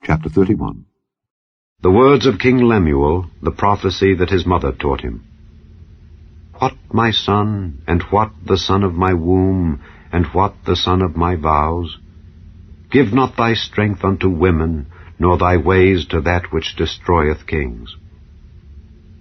Chapter 31. The words of King Lemuel, the prophecy that his mother taught him. What, my son, and what the son of my womb, and what the son of my vows? Give not thy strength unto women, nor thy ways to that which destroyeth kings.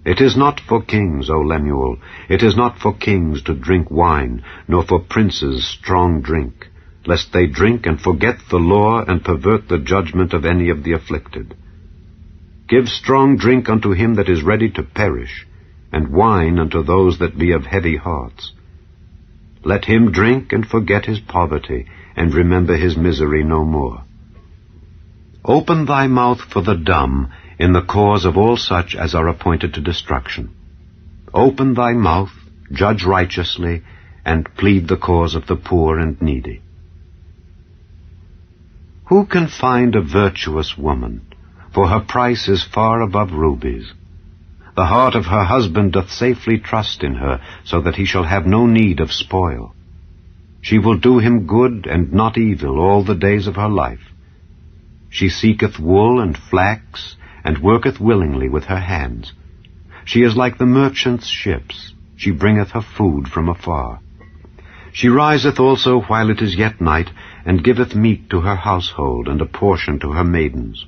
It is not for kings, O Lemuel, it is not for kings to drink wine, nor for princes strong drink, lest they drink and forget the law and pervert the judgment of any of the afflicted. Give strong drink unto him that is ready to perish, and wine unto those that be of heavy hearts. Let him drink and forget his poverty, and remember his misery no more. Open thy mouth for the dumb in the cause of all such as are appointed to destruction. Open thy mouth, judge righteously, and plead the cause of the poor and needy. Who can find a virtuous woman? For her price is far above rubies. The heart of her husband doth safely trust in her, so that he shall have no need of spoil. She will do him good and not evil all the days of her life. She seeketh wool and flax, and worketh willingly with her hands. She is like the merchant's ships. She bringeth her food from afar. She riseth also while it is yet night, and giveth meat to her household, and a portion to her maidens.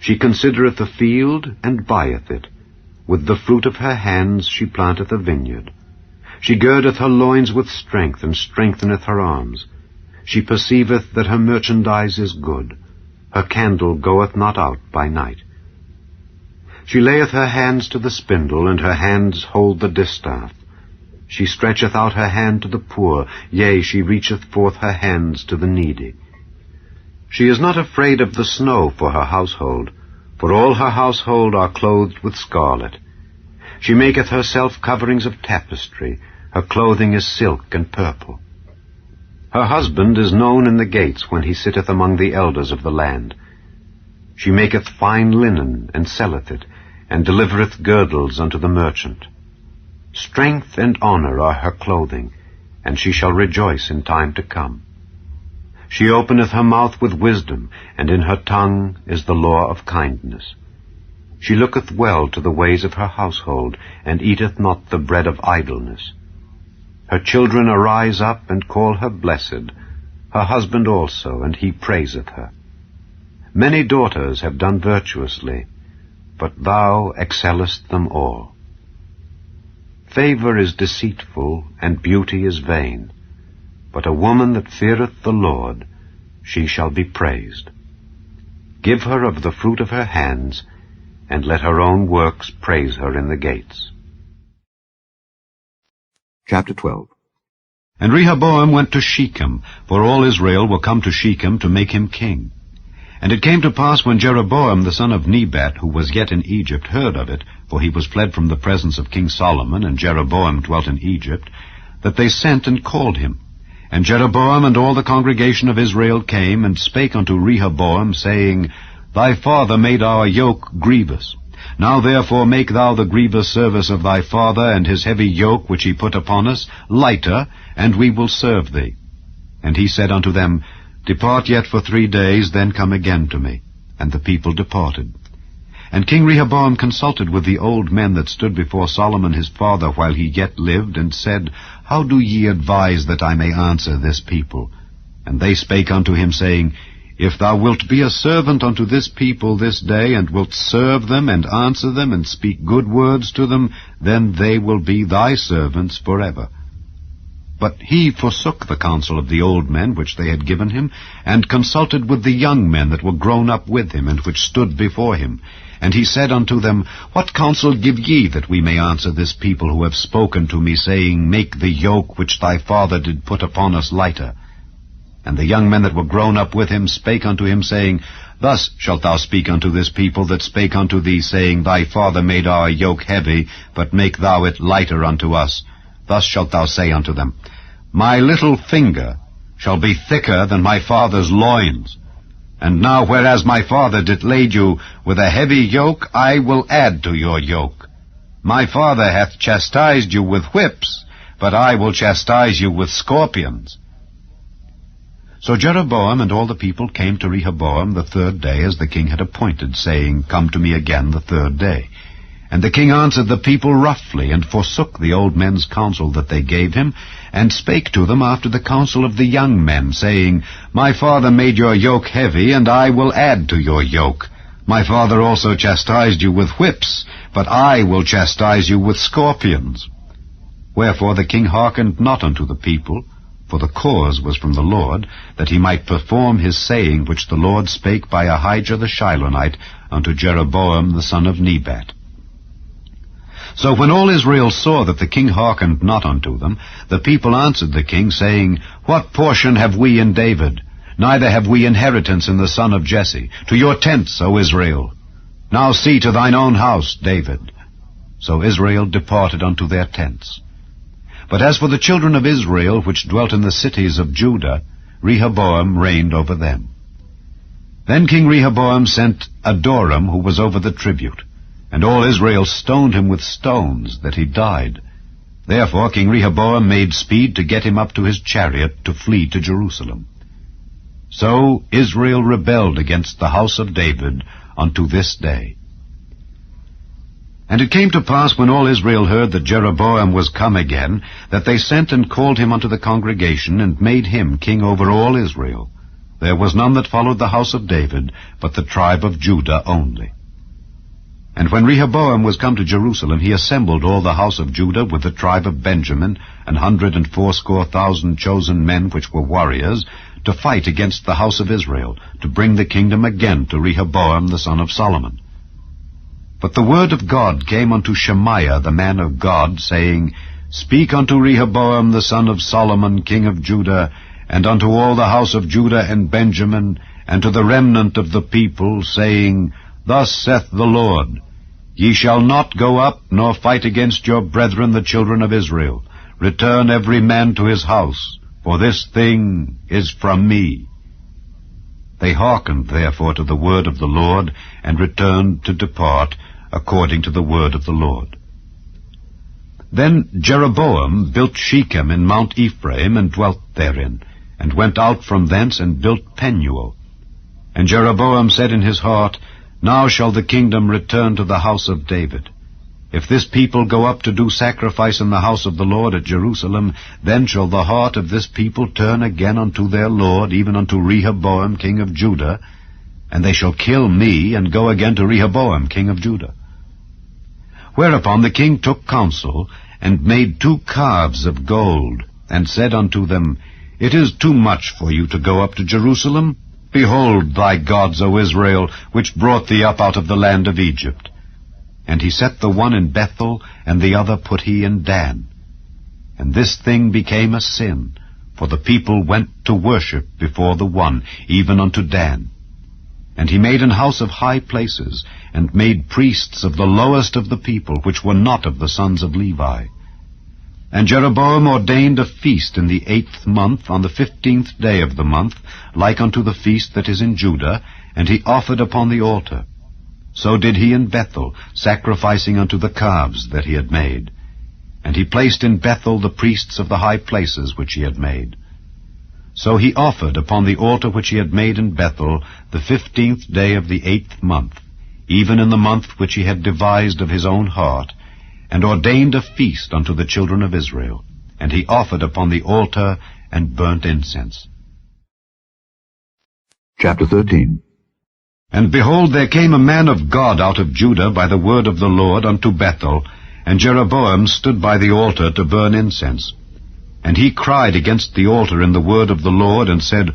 She considereth the field, and buyeth it. With the fruit of her hands she planteth a vineyard. She girdeth her loins with strength, and strengtheneth her arms. She perceiveth that her merchandise is good. Her candle goeth not out by night. She layeth her hands to the spindle, and her hands hold the distaff. She stretcheth out her hand to the poor, yea, she reacheth forth her hands to the needy. She is not afraid of the snow for her household, for all her household are clothed with scarlet. She maketh herself coverings of tapestry, her clothing is silk and purple. Her husband is known in the gates when he sitteth among the elders of the land. She maketh fine linen, and selleth it, and delivereth girdles unto the merchant. Strength and honor are her clothing, and she shall rejoice in time to come. She openeth her mouth with wisdom, and in her tongue is the law of kindness. She looketh well to the ways of her household, and eateth not the bread of idleness. Her children arise up and call her blessed, her husband also, and he praiseth her. Many daughters have done virtuously, but thou excellest them all. Favor is deceitful, and beauty is vain, but a woman that feareth the Lord, she shall be praised. Give her of the fruit of her hands, and let her own works praise her in the gates. Chapter 12. And Rehoboam went to Shechem, for all Israel were come to Shechem to make him king. And it came to pass, when Jeroboam the son of Nebat, who was yet in Egypt, heard of it, for he was fled from the presence of King Solomon, and Jeroboam dwelt in Egypt, that they sent and called him. And Jeroboam and all the congregation of Israel came, and spake unto Rehoboam, saying, Thy father made our yoke grievous. Now therefore make thou the grievous service of thy father, and his heavy yoke which he put upon us, lighter, and we will serve thee. And he said unto them, Depart yet for 3 days, then come again to me. And the people departed. And King Rehoboam consulted with the old men that stood before Solomon his father while he yet lived, and said, How do ye advise that I may answer this people? And they spake unto him, saying, If thou wilt be a servant unto this people this day, and wilt serve them, and answer them, and speak good words to them, then they will be thy servants forever. But he forsook the counsel of the old men which they had given him, and consulted with the young men that were grown up with him, and which stood before him. And he said unto them, What counsel give ye, that we may answer this people who have spoken to me, saying, Make the yoke which thy father did put upon us lighter? And the young men that were grown up with him spake unto him, saying, Thus shalt thou speak unto this people that spake unto thee, saying, Thy father made our yoke heavy, but make thou it lighter unto us. Thus shalt thou say unto them, My little finger shall be thicker than my father's loins. And now, whereas my father did lade you with a heavy yoke, I will add to your yoke. My father hath chastised you with whips, but I will chastise you with scorpions. So Jeroboam and all the people came to Rehoboam the third day, as the king had appointed, saying, Come to me again the third day. And the king answered the people roughly, and forsook the old men's counsel that they gave him, and spake to them after the counsel of the young men, saying, My father made your yoke heavy, and I will add to your yoke. My father also chastised you with whips, but I will chastise you with scorpions. Wherefore the king hearkened not unto the people, for the cause was from the Lord, that he might perform his saying which the Lord spake by Ahijah the Shilonite unto Jeroboam the son of Nebat. So when all Israel saw that the king hearkened not unto them, the people answered the king, saying, What portion have we in David? Neither have we inheritance in the son of Jesse. To your tents, O Israel. Now see to thine own house, David. So Israel departed unto their tents. But as for the children of Israel, which dwelt in the cities of Judah, Rehoboam reigned over them. Then King Rehoboam sent Adoram, who was over the tribute, and all Israel stoned him with stones, that he died. Therefore King Rehoboam made speed to get him up to his chariot, to flee to Jerusalem. So Israel rebelled against the house of David unto this day. And it came to pass, when all Israel heard that Jeroboam was come again, that they sent and called him unto the congregation, and made him king over all Israel. There was none that followed the house of David, but the tribe of Judah only. And when Rehoboam was come to Jerusalem, he assembled all the house of Judah with the tribe of Benjamin, 180,000 chosen men which were warriors, to fight against the house of Israel, to bring the kingdom again to Rehoboam the son of Solomon. But the word of God came unto Shemaiah the man of God, saying, Speak unto Rehoboam the son of Solomon, king of Judah, and unto all the house of Judah and Benjamin, and to the remnant of the people, saying, Thus saith the Lord, Ye shall not go up, nor fight against your brethren the children of Israel. Return every man to his house, for this thing is from me. They hearkened therefore to the word of the Lord, and returned to depart according to the word of the Lord. Then Jeroboam built Shechem in Mount Ephraim, and dwelt therein, and went out from thence, and built Penuel. And Jeroboam said in his heart, Now shall the kingdom return to the house of David. If this people go up to do sacrifice in the house of the Lord at Jerusalem, then shall the heart of this people turn again unto their Lord, even unto Rehoboam king of Judah, and they shall kill me, and go again to Rehoboam king of Judah. Whereupon the king took counsel, and made 2 calves of gold, and said unto them, It is too much for you to go up to Jerusalem. Behold thy gods, O Israel, which brought thee up out of the land of Egypt. And he set the one in Bethel, and the other put he in Dan. And this thing became a sin, for the people went to worship before the one, even unto Dan. And he made an house of high places, and made priests of the lowest of the people, which were not of the sons of Levi. And Jeroboam ordained a feast in the 8th month, on the 15th day of the month, like unto the feast that is in Judah, and he offered upon the altar. So did he in Bethel, sacrificing unto the calves that he had made. And he placed in Bethel the priests of the high places which he had made. So he offered upon the altar which he had made in Bethel the 15th day of the 8th month, even in the month which he had devised of his own heart, and ordained a feast unto the children of Israel. And he offered upon the altar and burnt incense. Chapter 13. And behold, there came a man of God out of Judah by the word of the Lord unto Bethel, and Jeroboam stood by the altar to burn incense. And he cried against the altar in the word of the Lord, and said,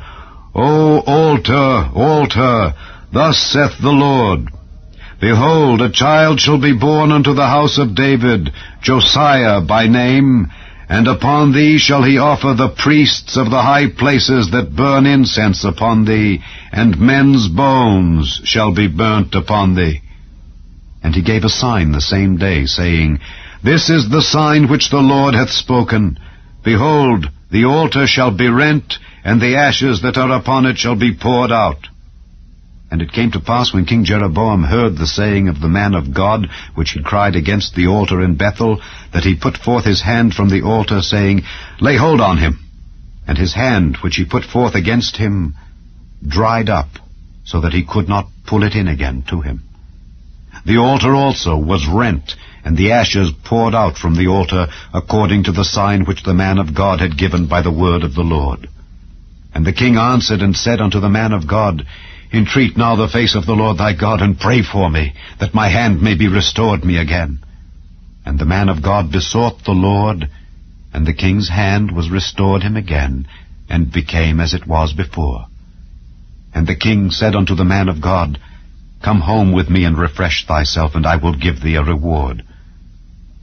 O altar, altar, thus saith the Lord, Behold, a child shall be born unto the house of David, Josiah by name, and upon thee shall he offer the priests of the high places that burn incense upon thee, and men's bones shall be burnt upon thee. And he gave a sign the same day, saying, This is the sign which the Lord hath spoken. Behold, the altar shall be rent, and the ashes that are upon it shall be poured out. And it came to pass, when King Jeroboam heard the saying of the man of God, which he cried against the altar in Bethel, that he put forth his hand from the altar, saying, Lay hold on him. and his hand which he put forth against him dried up, so that he could not pull it in again to him. The altar also was rent, and the ashes poured out from the altar, according to the sign which the man of God had given by the word of the Lord. And the king answered and said unto the man of God, Entreat now the face of the Lord thy God, and pray for me, that my hand may be restored me again. And the man of God besought the Lord, and the king's hand was restored him again, and became as it was before. And the king said unto the man of God, Come home with me, and refresh thyself, and I will give thee a reward.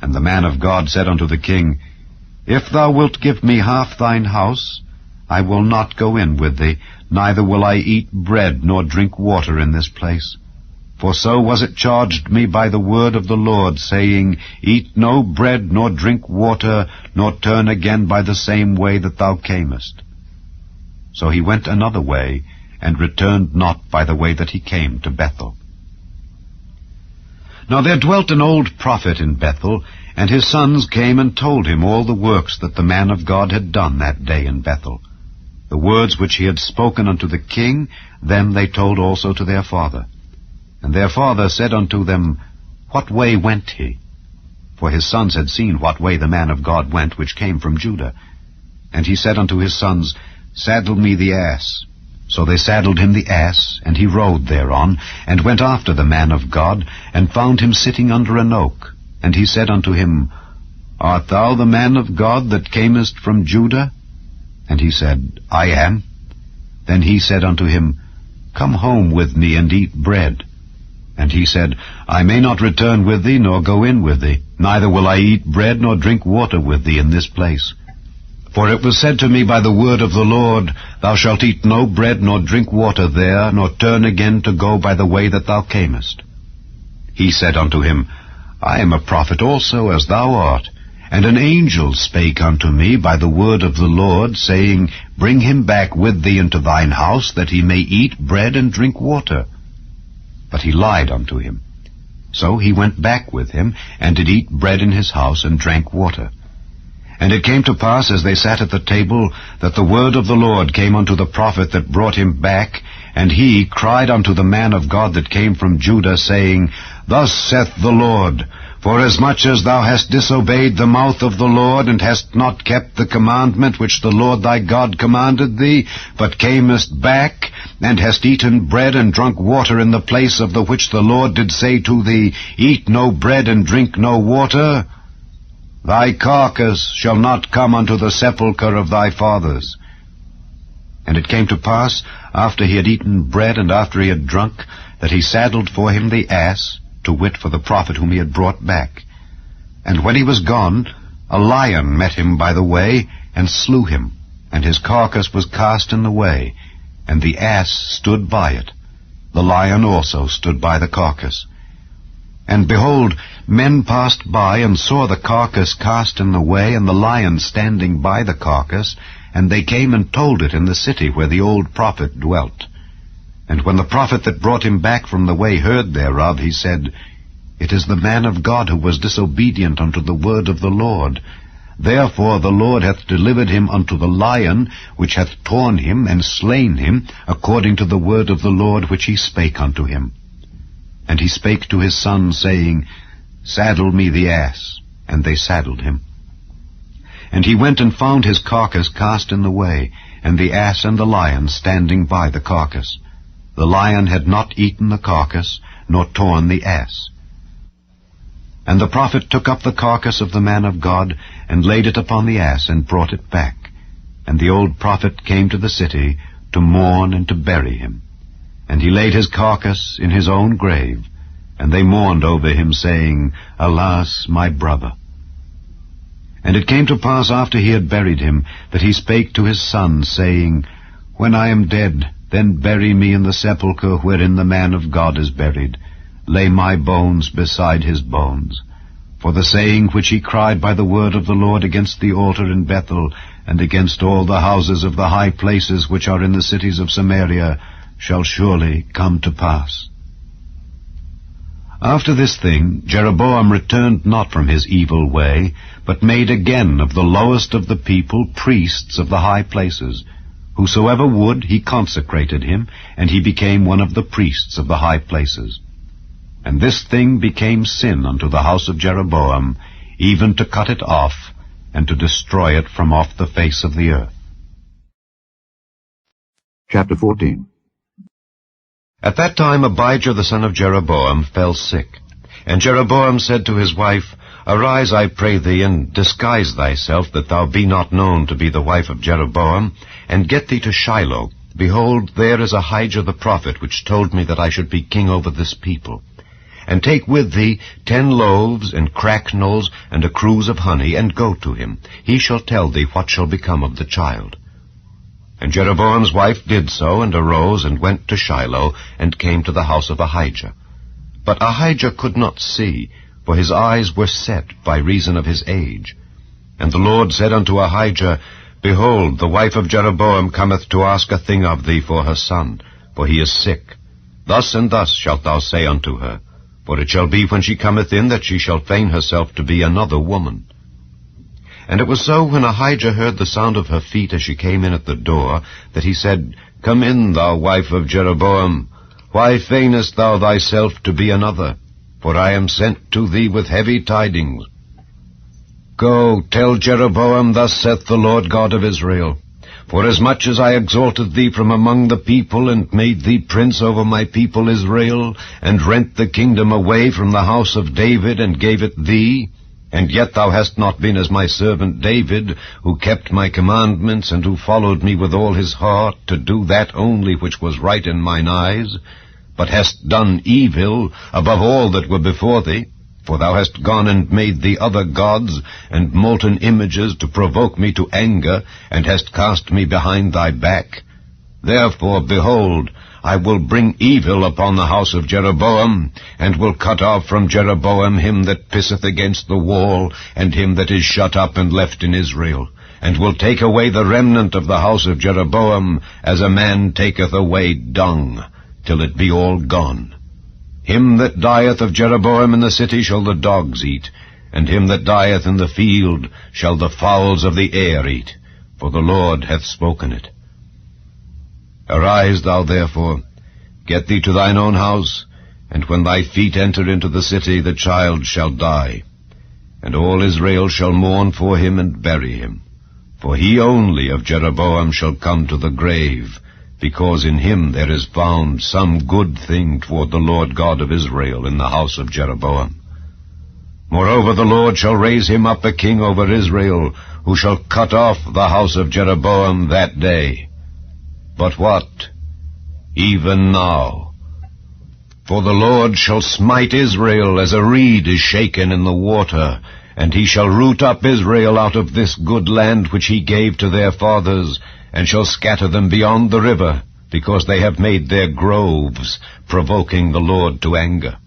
And the man of God said unto the king, If thou wilt give me half thine house, I will not go in with thee, neither will I eat bread nor drink water in this place. For so was it charged me by the word of the Lord, saying, Eat no bread nor drink water, nor turn again by the same way that thou camest. So he went another way, and returned not by the way that he came to Bethel. Now there dwelt an old prophet in Bethel, and his sons came and told him all the works that the man of God had done that day in Bethel. The words which he had spoken unto the king, them they told also to their father. And their father said unto them, What way went he? For his sons had seen what way the man of God went, which came from Judah. And he said unto his sons, Saddle me the ass. So they saddled him the ass, and he rode thereon, and went after the man of God, and found him sitting under an oak. And he said unto him, Art thou the man of God that camest from Judah? And he said, I am. Then he said unto him, Come home with me, and eat bread. And he said, I may not return with thee, nor go in with thee, neither will I eat bread nor drink water with thee in this place. For it was said to me by the word of the Lord, Thou shalt eat no bread nor drink water there, nor turn again to go by the way that thou camest. He said unto him, I am a prophet also, as thou art. And an angel spake unto me by the word of the Lord, saying, Bring him back with thee into thine house, that he may eat bread and drink water. But he lied unto him. So he went back with him, and did eat bread in his house, and drank water. And it came to pass, as they sat at the table, that the word of the Lord came unto the prophet that brought him back, and he cried unto the man of God that came from Judah, saying, Thus saith the Lord, Forasmuch as thou hast disobeyed the mouth of the Lord, and hast not kept the commandment which the Lord thy God commanded thee, but camest back, and hast eaten bread and drunk water in the place of the which the Lord did say to thee, Eat no bread and drink no water, thy carcass shall not come unto the sepulchre of thy fathers. And it came to pass, after he had eaten bread and after he had drunk, that he saddled for him the ass, to wit, for the prophet whom he had brought back. And when he was gone, a lion met him by the way, and slew him, and his carcass was cast in the way, and the ass stood by it. The lion also stood by the carcass. And behold, men passed by, and saw the carcass cast in the way, and the lion standing by the carcass, and they came and told it in the city where the old prophet dwelt. And when the prophet that brought him back from the way heard thereof, he said, It is the man of God who was disobedient unto the word of the Lord. Therefore the Lord hath delivered him unto the lion, which hath torn him and slain him, according to the word of the Lord which he spake unto him. And he spake to his son, saying, Saddle me the ass. And they saddled him. And he went and found his carcass cast in the way, and the ass and the lion standing by the carcass. The lion had not eaten the carcass, nor torn the ass. And the prophet took up the carcass of the man of God, and laid it upon the ass, and brought it back. And the old prophet came to the city, to mourn and to bury him. And he laid his carcass in his own grave, and they mourned over him, saying, Alas, my brother. And it came to pass, after he had buried him, that he spake to his son, saying, When I am dead, then bury me in the sepulchre wherein the man of God is buried. Lay my bones beside his bones. For the saying which he cried by the word of the Lord against the altar in Bethel, and against all the houses of the high places which are in the cities of Samaria, shall surely come to pass. After this thing, Jeroboam returned not from his evil way, but made again of the lowest of the people priests of the high places. Whosoever would, he consecrated him, and he became one of the priests of the high places. And this thing became sin unto the house of Jeroboam, even to cut it off, and to destroy it from off the face of the earth. Chapter 14. At that time Abijah the son of Jeroboam fell sick. And Jeroboam said to his wife, Arise, I pray thee, and disguise thyself, that thou be not known to be the wife of Jeroboam, and get thee to Shiloh. Behold, there is Ahijah the prophet, which told me that I should be king over this people. And take with thee 10 loaves, and cracknels, and a cruse of honey, and go to him. He shall tell thee what shall become of the child. And Jeroboam's wife did so, and arose, and went to Shiloh, and came to the house of Ahijah. But Ahijah could not see, for his eyes were set by reason of his age. And the Lord said unto Ahijah, Behold, the wife of Jeroboam cometh to ask a thing of thee for her son, for he is sick. Thus and thus shalt thou say unto her, for it shall be when she cometh in that she shall feign herself to be another woman. And it was so, when Ahijah heard the sound of her feet as she came in at the door, that he said, Come in, thou wife of Jeroboam. Why feignest thou thyself to be another? For I am sent to thee with heavy tidings. Go, tell Jeroboam, Thus saith the Lord God of Israel, Forasmuch as I exalted thee from among the people, and made thee prince over my people Israel, and rent the kingdom away from the house of David, and gave it thee, and yet thou hast not been as my servant David, who kept my commandments, and who followed me with all his heart, to do that only which was right in mine eyes, but hast done evil above all that were before thee. For thou hast gone and made thee other gods, and molten images to provoke me to anger, and hast cast me behind thy back. Therefore, behold, I will bring evil upon the house of Jeroboam, and will cut off from Jeroboam him that pisseth against the wall, and him that is shut up and left in Israel, and will take away the remnant of the house of Jeroboam, as a man taketh away dung, till it be all gone. Him that dieth of Jeroboam in the city shall the dogs eat, and him that dieth in the field shall the fowls of the air eat, for the Lord hath spoken it. Arise thou therefore, get thee to thine own house, and when thy feet enter into the city, the child shall die, and all Israel shall mourn for him and bury him. For he only of Jeroboam shall come to the grave, because in him there is found some good thing toward the Lord God of Israel in the house of Jeroboam. Moreover, the Lord shall raise him up a king over Israel, who shall cut off the house of Jeroboam that day. But what? Even now. For the Lord shall smite Israel as a reed is shaken in the water, and he shall root up Israel out of this good land which he gave to their fathers, and shall scatter them beyond the river, because they have made their groves, provoking the Lord to anger.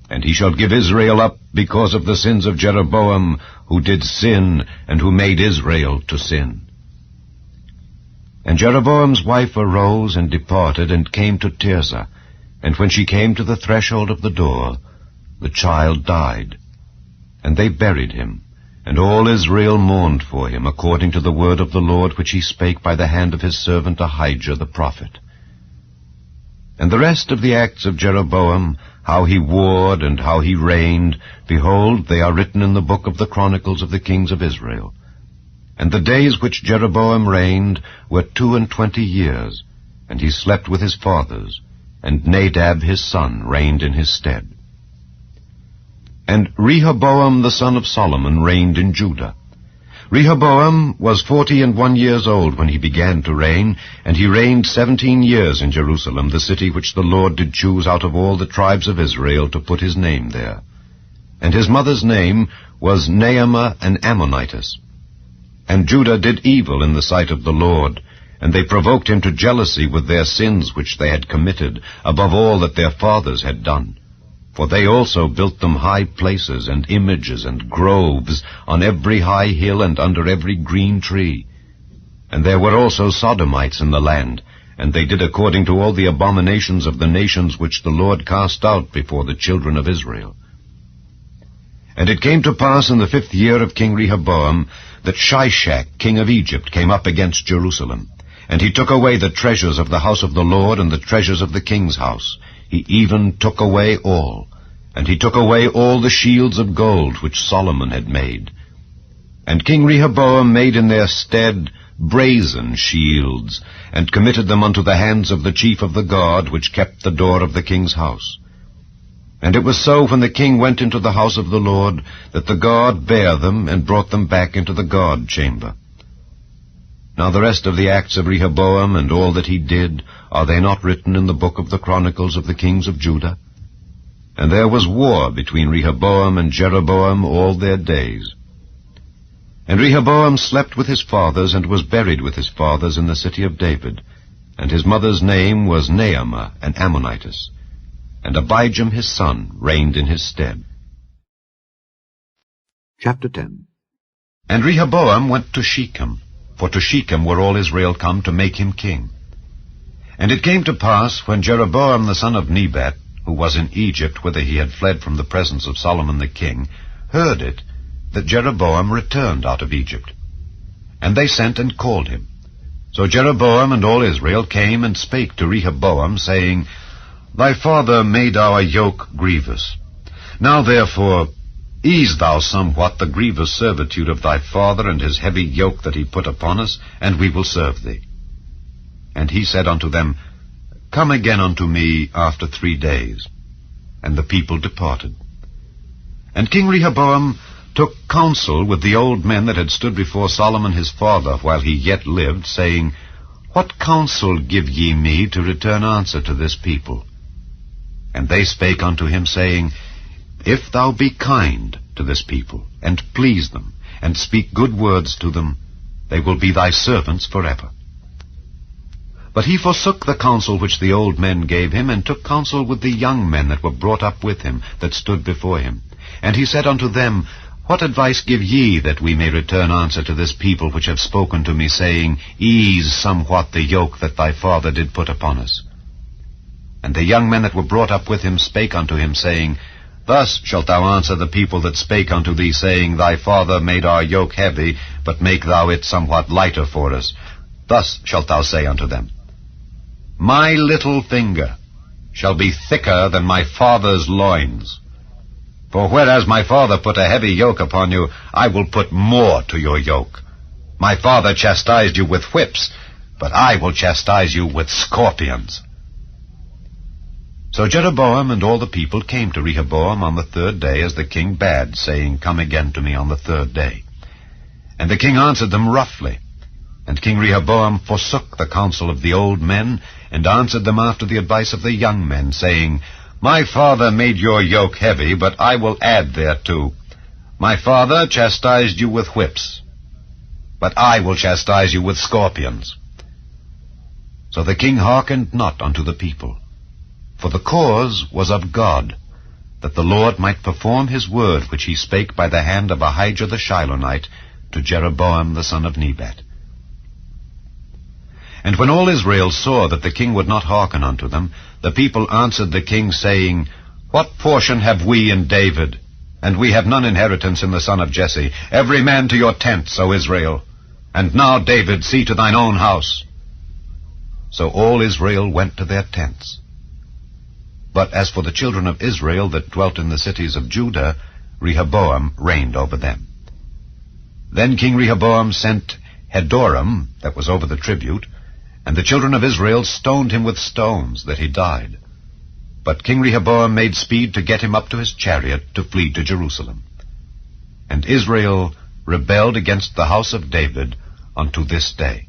And he shall give Israel up because of the sins of Jeroboam, who did sin, and who made Israel to sin. And Jeroboam's wife arose and departed, and came to Tirzah. And when she came to the threshold of the door, the child died. And they buried him. And all Israel mourned for him, according to the word of the Lord which he spake by the hand of his servant Ahijah the prophet. And the rest of the acts of Jeroboam, how he warred and how he reigned, behold, they are written in the book of the Chronicles of the kings of Israel. And the days which Jeroboam reigned were 22 years, and he slept with his fathers, and Nadab his son reigned in his stead. And Rehoboam the son of Solomon reigned in Judah. Rehoboam was 41 years old when he began to reign, and he reigned 17 years in Jerusalem, the city which the Lord did choose out of all the tribes of Israel to put his name there. And his mother's name was Naamah an Ammonitess. And Judah did evil in the sight of the Lord, and they provoked him to jealousy with their sins which they had committed, above all that their fathers had done. For they also built them high places, and images, and groves, on every high hill and under every green tree. And there were also Sodomites in the land, and they did according to all the abominations of the nations which the Lord cast out before the children of Israel. And it came to pass in the 5th year of King Rehoboam that Shishak, king of Egypt, came up against Jerusalem. And he took away the treasures of the house of the Lord and the treasures of the king's house. He even took away all. And he took away all the shields of gold which Solomon had made. And King Rehoboam made in their stead brazen shields, and committed them unto the hands of the chief of the guard, which kept the door of the king's house. And it was so, when the king went into the house of the Lord, that the guard bare them, and brought them back into the guard chamber. Now the rest of the acts of Rehoboam, and all that he did, are they not written in the book of the Chronicles of the kings of Judah? And there was war between Rehoboam and Jeroboam all their days. And Rehoboam slept with his fathers, and was buried with his fathers in the city of David. And his mother's name was Naamah, an Ammonitess. And Abijam his son reigned in his stead. Chapter 10. And Rehoboam went to Shechem, for to Shechem were all Israel come to make him king. And it came to pass, when Jeroboam the son of Nebat, who was in Egypt, whither he had fled from the presence of Solomon the king, heard it, that Jeroboam returned out of Egypt. And they sent and called him. So Jeroboam and all Israel came and spake to Rehoboam, saying, Thy father made our yoke grievous. Now therefore ease thou somewhat the grievous servitude of thy father, and his heavy yoke that he put upon us, and we will serve thee. And he said unto them, Come again unto me after 3 days. And the people departed. And King Rehoboam took counsel with the old men that had stood before Solomon his father while he yet lived, saying, What counsel give ye me to return answer to this people? And they spake unto him, saying, If thou be kind to this people, and please them, and speak good words to them, they will be thy servants forever. But he forsook the counsel which the old men gave him, and took counsel with the young men that were brought up with him, that stood before him. And he said unto them, What advice give ye, that we may return answer to this people which have spoken to me, saying, Ease somewhat the yoke that thy father did put upon us? And the young men that were brought up with him spake unto him, saying, Thus shalt thou answer the people that spake unto thee, saying, Thy father made our yoke heavy, but make thou it somewhat lighter for us. Thus shalt thou say unto them, My little finger shall be thicker than my father's loins. For whereas my father put a heavy yoke upon you, I will put more to your yoke. My father chastised you with whips, but I will chastise you with scorpions. So Jeroboam and all the people came to Rehoboam on the 3rd day, as the king bade, saying, Come again to me on the 3rd day. And the king answered them roughly. And King Rehoboam forsook the counsel of the old men, and answered them after the advice of the young men, saying, My father made your yoke heavy, but I will add thereto. My father chastised you with whips, but I will chastise you with scorpions. So the king hearkened not unto the people. For the cause was of God, that the Lord might perform his word which he spake by the hand of Ahijah the Shilonite to Jeroboam the son of Nebat. And when all Israel saw that the king would not hearken unto them, the people answered the king, saying, What portion have we in David? And we have none inheritance in the son of Jesse. Every man to your tents, O Israel. And now, David, see to thine own house. So all Israel went to their tents. But as for the children of Israel that dwelt in the cities of Judah, Rehoboam reigned over them. Then King Rehoboam sent Hadoram, that was over the tribute, and the children of Israel stoned him with stones, that he died. But King Rehoboam made speed to get him up to his chariot, to flee to Jerusalem. And Israel rebelled against the house of David unto this day.